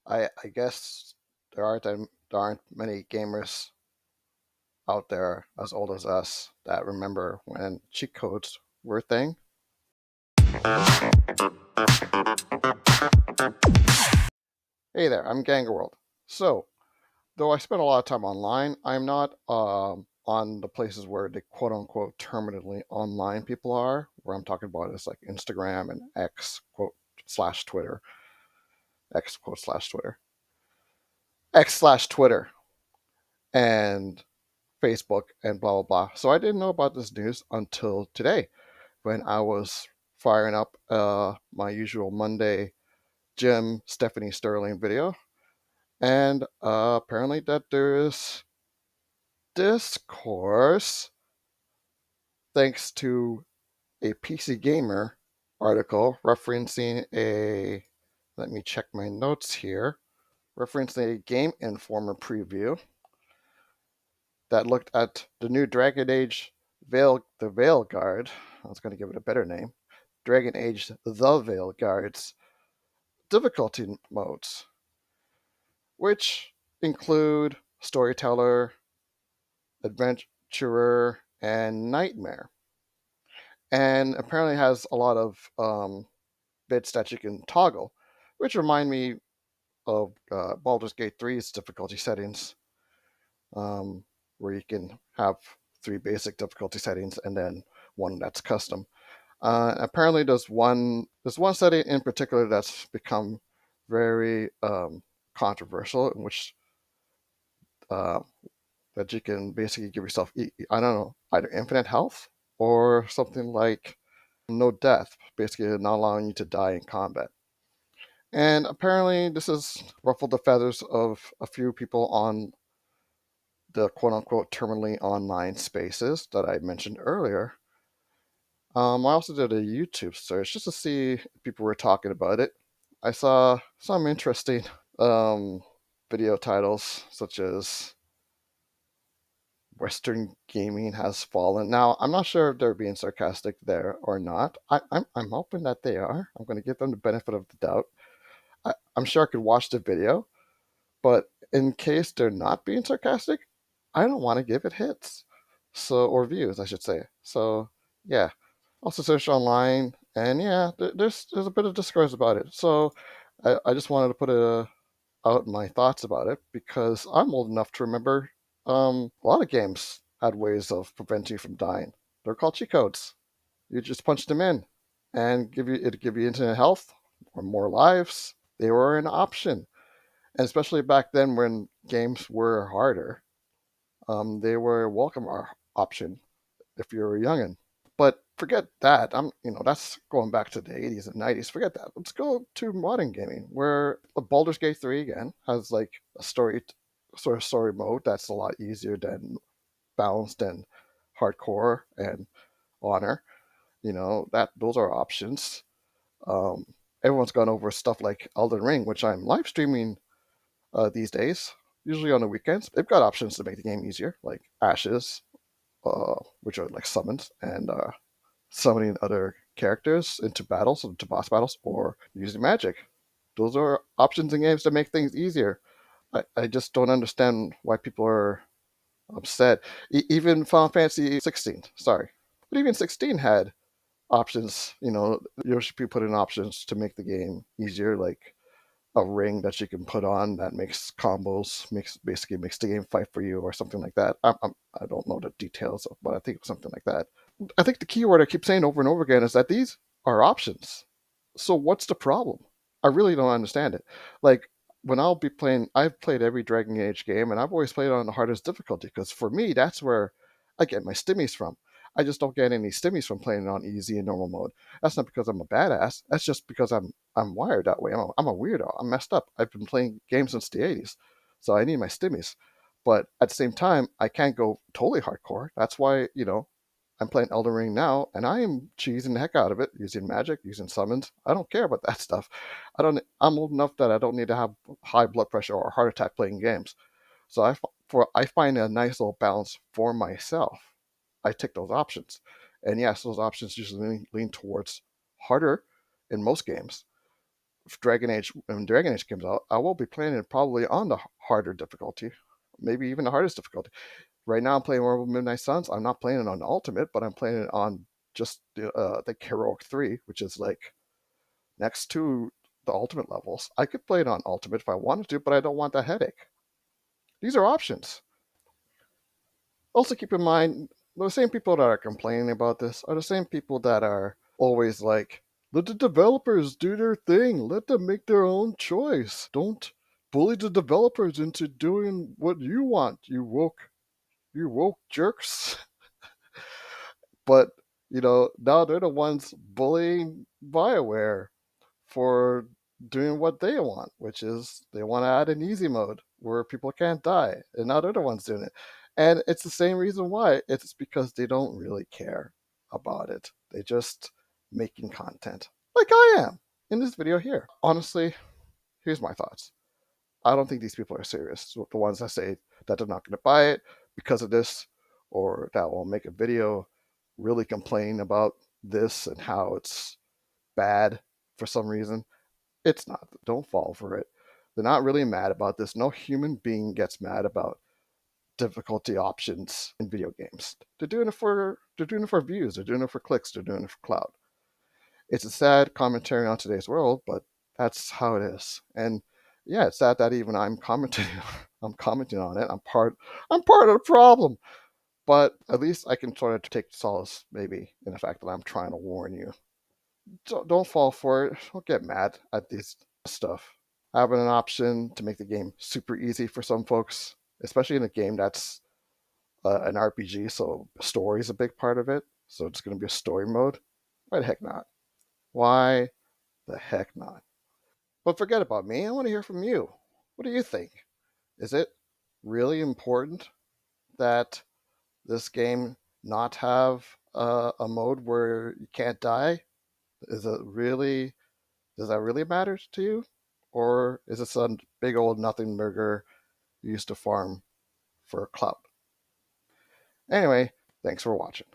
I I guess there aren't many gamers out there as old as us that remember when cheat codes were a thing. Hey there, I'm GangerWorld. So, though I spend a lot of time online, I'm not on the places where the quote unquote terminally online people are. Where I'm talking about is like Instagram and X quote slash Twitter, X quote slash Twitter, X slash Twitter, and Facebook and blah blah blah. So I didn't know about this news until today when I was firing up my usual Monday Jim Stephanie Sterling video, and apparently that there is discourse thanks to a PC Gamer article referencing a, let me check my notes here, referencing a Game Informer preview that looked at the new Dragon Age the Veilguard. I was going to give it a better name. Dragon Age the Veilguard's difficulty modes, which include Storyteller, Adventurer, and Nightmare. And apparently has a lot of bits that you can toggle, which remind me of Baldur's Gate 3's difficulty settings, um, where you can have three basic difficulty settings and then one that's custom. Apparently, there's one setting in particular that's become very controversial, in which uh, that you can basically give yourself, I don't know, either infinite health or something like no death, basically not allowing you to die in combat. And apparently, this has ruffled the feathers of a few people on the quote unquote terminally online spaces that I mentioned earlier. I also did a YouTube search just to see if people were talking about it. I saw some interesting um, video titles, such as Western Gaming Has Fallen. Now, I'm not sure if they're being sarcastic there or not. I'm hoping that they are. I'm going to give them the benefit of the doubt. I'm sure I could watch the video, but in case they're not being sarcastic, I don't want to give it hits. So, or views, I should say. So, yeah. Also search online, and yeah, there's a bit of discourse about it. So, I just wanted to put out my thoughts about it because I'm old enough to remember a lot of games had ways of preventing you from dying. They're called cheat codes. You just punch them in, and give you internet health or more lives. They were an option, and especially back then when games were harder, they were a welcome option if you were a youngin'. But forget that. That's going back to the 80s and 90s. Forget that. Let's go to modern gaming, where Baldur's Gate 3 again has like a story mode that's a lot easier than balanced and hardcore and honor. That those are options. Um, Everyone's gone over stuff like Elden Ring, which I'm live streaming these days, usually on the weekends. They've got options to make the game easier, like Ashes, which are like summons, and summoning other characters into battles, into boss battles, or using magic. Those are options in games that make things easier. I just don't understand why people are upset. Even Final Fantasy 16, sorry. But even 16 had options, you should be putting options to make the game easier, like a ring that you can put on that makes combos, makes the game fight for you, or something like that. I don't know the details, but I think something like that. I think the keyword I keep saying over and over again is that these are options. So what's the problem? I really don't understand it. Like when I'll be playing, I've played every Dragon Age game, and I've always played on the hardest difficulty because for me that's where I get my stimmies from. I just don't get any stimmies from playing it on easy and normal mode. That's not because I'm a badass. That's just because I'm wired that way. I'm a weirdo. I'm messed up. I've been playing games since the 80s, so I need my stimmies. But at the same time, I can't go totally hardcore. That's why I'm playing Elden Ring now, and I am cheesing the heck out of it, using magic, using summons. I don't care about that stuff. I'm old enough that I don't need to have high blood pressure or a heart attack playing games. So I find a nice little balance for myself. I take those options, and yes, those options usually lean towards harder in most games. if Dragon Age, when Dragon Age comes out, I will be playing it probably on the harder difficulty, maybe even the hardest difficulty. Right now, I'm playing Marvel Midnight Suns. I'm not playing it on Ultimate, but I'm playing it on just the Heroic 3, which is like next to the Ultimate levels. I could play it on Ultimate if I wanted to, but I don't want that headache. These are options. Also, keep in mind, the same people that are complaining about this are the same people that are always like, let the developers do their thing. Let them make their own choice. Don't bully the developers into doing what you want, you woke jerks. But, now they're the ones bullying BioWare for doing what they want, which is they want to add an easy mode where people can't die, and now they're the ones doing it. And it's the same reason why. It's because they don't really care about it. They just making content, like I am in this video here. Honestly, here's my thoughts. I don't think these people are serious. So the ones that say that they're not going to buy it because of this, or that will make a video really complain about this and how it's bad for some reason. It's not. Don't fall for it. They're not really mad about this. No human being gets mad about difficulty options in video games. They're doing it for views. They're doing it for clicks. They're doing it for clout. It's a sad commentary on today's world, but that's how it is. And yeah, it's sad that even I'm commenting. I'm commenting on it. I'm part of the problem. But at least I can sort of take solace, maybe, in the fact that I'm trying to warn you. Don't fall for it. Don't get mad at this stuff. Having an option to make the game super easy for some folks, especially in a game that's an RPG, so story is a big part of it. So it's going to be a story mode. Why the heck not? Why the heck not? But forget about me. I want to hear from you. What do you think? Is it really important that this game not have a mode where you can't die? Is it really Does that really matter to you? Or is it some big old nothing burger you used to farm for clout? Anyway, thanks for watching.